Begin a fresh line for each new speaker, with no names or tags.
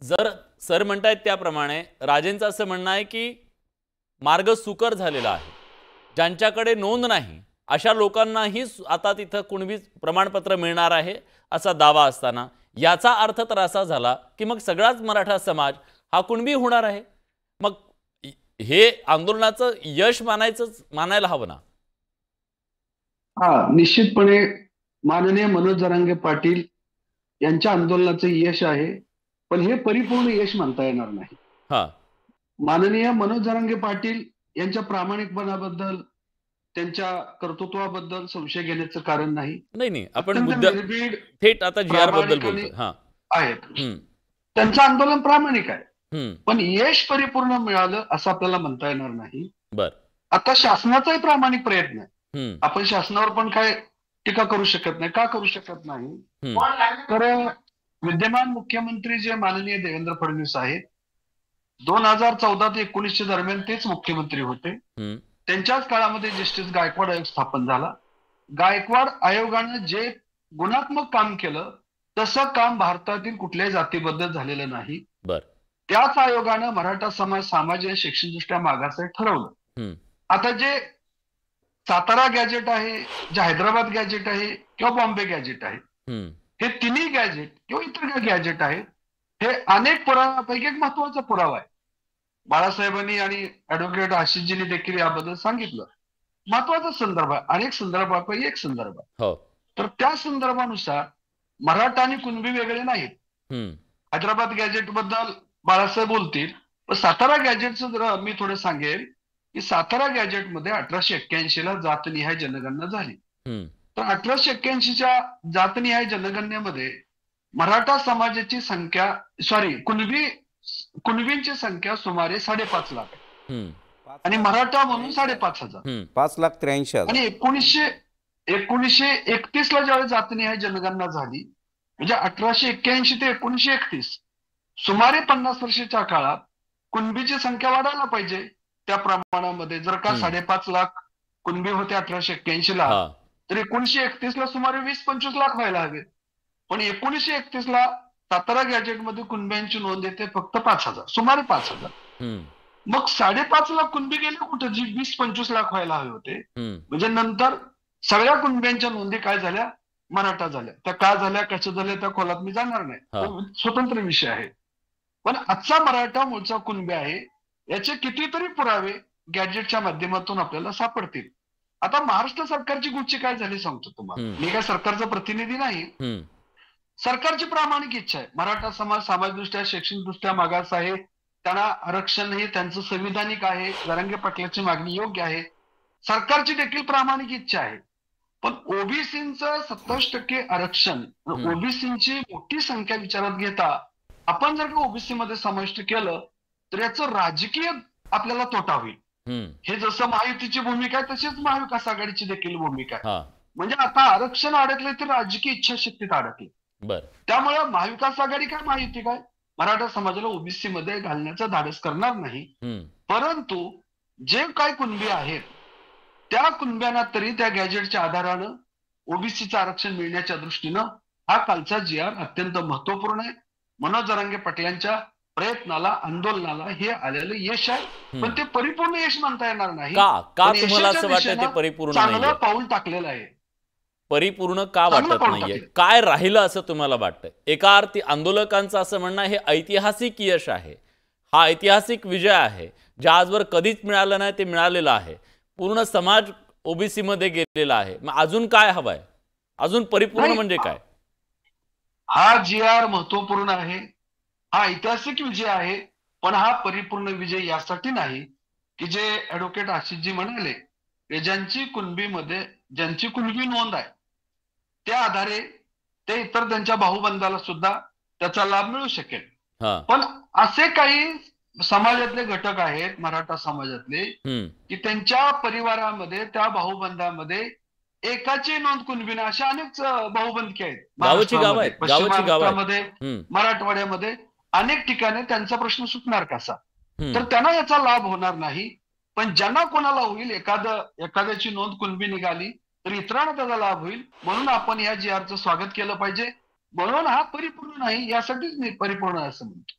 जर सर म्हणतायत त्याप्रमाणे राजेंचं असं म्हणणं आहे की मार्ग सुकर झालेला आहे, ज्यांच्याकडे नोंद नाही अशा लोकांनाही आता तिथं कुणबी प्रमाणपत्र मिळणार आहे असा दावा असताना याचा अर्थ तर असा झाला की मग सगळाच मराठा समाज हा कुणबी होणार आहे। मग हे आंदोलनाचं यश मानायला हवं ना।
निश्चितपणे माननीय मनोज जरांगे पाटील यांच्या आंदोलनाचं यश आहे, पण हे परिपूर्ण यश म्हणता येणार नाही। माननीय मनोज जरांगे पाटील यांच्या प्रामाणिकपणाबद्दल, त्यांच्या कर्तृत्वाबद्दल संशय घेण्याचं कारण नाही।
नाही, आपण थेट आता जीआर बद्दल बोलतोय।
आहेत, त्यांचं आंदोलन प्रामाणिक आहे, पण यश परिपूर्ण मिळालं असं आपल्याला म्हणता येणार नाही। आता शासनाचाही प्रामाणिक प्रयत्न आहे, आपण शासनावर पण काय टीका करू शकत नाही। का करू शकत नाही? तर विद्यमान मुख्यमंत्री जे माननीय देवेंद्र फडणवीस आहेत, 2014 ते 19 दरम्यान तेच मुख्यमंत्री होते। त्यांच्याच काळामध्ये जस्टिस गायकवाड आयोग स्थापन झाला। गायकवाड आयोगाने जे गुणात्मक काम केलं तसं काम भारतातील कुठल्याही जातीबद्दल झालेलं नाही। त्याच आयोगानं मराठा समाज सामाजिक आणि शैक्षणिकदृष्ट्या मागास आहे ठरवलं। आता जे सातारा गॅजेट आहे, जे हैदराबाद गॅजेट आहे किंवा बॉम्बे गॅजेट आहे, हे तिन्ही गॅजेट किंवा इतर गॅजेट आहेत, हे अनेक पुराव्यापैकी एक महत्वाचा पुरावा आहे। बाळासाहेबांनी आणि ऍडव्होकेट आशिषजींनी देखील याबद्दल सांगितलं। महत्वाचा संदर्भ आहे, अनेक संदर्भापैकी एक संदर्भ आहे। तर त्या संदर्भानुसार मराठा आणि कुणबी वेगळे नाहीत। हैदराबाद गॅजेट बद्दल बाळासाहेब बोलतील, पण सातारा गॅजेटचं जर मी थोडं सांगेल की सातारा गॅजेटमध्ये 1881 ला जातनिहाय जनगणना झाली। तर 1881च्या जातनिहाय जनगणनेमध्ये मराठा समाजाची संख्या कुणबींची संख्या सुमारे 5.5 लाख आणि मराठा म्हणून 5.5
5,83,000।
आणि 1931 ला ज्यावेळी जातनिहाय जनगणना झाली, म्हणजे 1881 ते 1931 सुमारे 50 वर्षाच्या काळात कुणबीची संख्या वाढायला पाहिजे त्या प्रमाणामध्ये। जर का 5.5 लाख कुणबी होते 1881 ला, तर 1931 ला सुमारे 20-25 लाख व्हायला हवे। पण 1931 ला सातारा गॅजेटमध्ये कुणब्यांची नोंद येते फक्त 5,000, सुमारे 5,000। मग 5.5 लाख कुणबी गेले कुठे, जी 20-25 लाख व्हायला हवे होते। म्हणजे नंतर सगळ्या कुणब्यांच्या नोंदी काय झाल्या, मराठा झाल्या। त्या का झाल्या, कशा झाल्या, त्या खोलात मी जाणार नाही, स्वतंत्र विषय आहे। पण आजचा मराठा मूळचा कुणबी आहे याचे कितीतरी पुरावे गॅजेटच्या माध्यमातून आपल्याला सापडतील। आता महाराष्ट्र सरकारची गुच्ची काय झाली सांगतो तुम्हाला, मी काय सरकारचा प्रतिनिधी नाही। सरकारची प्रामाणिक इच्छा आहे, मराठा समाज सामाजिकदृष्ट्या शैक्षणिकदृष्ट्या मागास आहे, त्यांना आरक्षण हे त्यांचं संविधानिक आहे, जरांगे पाटलांची मागणी योग्य आहे, सरकारची देखील प्रामाणिक इच्छा आहे। पण ओबीसीचं 27% आरक्षण, ओबीसीची मोठी संख्या विचारात घेता आपण जर का ओबीसी मध्ये समाविष्ट केलं तर याचं राजकीय आपल्याला तोटा होईल। हे जसं महायुतीची भूमिका आहे तशीच महाविकास आघाडीची देखील भूमिका आहे। म्हणजे आता आरक्षण अडकले तर राजकीय इच्छाशक्तीत अडकले। त्यामुळे महाविकास आघाडी काय महायुती काय मराठा समाजाला ओबीसी मध्ये घालण्याचा धाडस करणार नाही। परंतु जे काय कुणबी आहेत त्या कुणब्यांना तरी त्या गॅजेटच्या आधारानं ओबीसीचं आरक्षण मिळण्याच्या दृष्टीनं हा कालचा जीआर अत्यंत महत्वपूर्ण आहे। मनोज जरांगे पाटलांच्या प्रयत्नाला, आंदोलनाला हे आलेलं यश आहे, पण ते परिपूर्ण यश म्हणता येणार नाही।
का तुम्हाला असं वाटतं ते परिपूर्ण
चांगलं पाऊल टाकलेलं आहे?
परिपूर्ण का वाटत नाहीये, काय राहिलं असं तुम्हाला वाटतं? एका अर्थी आंदोलकांचं असं म्हणणं हे ऐतिहासिक यश आहे, हा ऐतिहासिक विजय आहे, जे आजवर कधीच मिळालं नाही ते मिळालेलं आहे, पूर्ण समाज ओबीसी मध्ये गेलेला आहे। मग अजून काय हवंय, अजून परिपूर्ण म्हणजे काय?
हा जीआर महत्वपूर्ण आहे, हा ऐतिहासिक विजय आहे, पण हा परिपूर्ण विजय यासाठी नाही की जे ऍडव्होकेट आशिषजी म्हणाले, ज्यांची कुणबी नोंद आहे त्या आधारे ते इतर त्यांच्या भाऊबंधाला सुद्धा त्याचा लाभ मिळू शकेल। पण असे काही समाजातले घटक आहेत मराठा समाजातले की त्यांच्या परिवारामध्ये, त्या भाऊबंधामध्ये एकाची नोंद कुणबीने, अशा अनेक भाऊबंदकी आहेत महाराष्ट्रामध्ये, पश्चिम महाराष्ट्रामध्ये, मराठवाड्यामध्ये अनेक ठिकाणी। त्यांचा प्रश्न सुटणार कसा? तर त्यांना याचा लाभ होणार नाही, पण ज्यांना कोणाला होईल, एखाद्याची नोंद कुणबी निघाली तर इतरांना त्याचा लाभ होईल। म्हणून आपण या जीआरचं स्वागत केलं पाहिजे। म्हणून हा परिपूर्ण नाही, यासाठीच मी परिपूर्ण असं म्हणतो।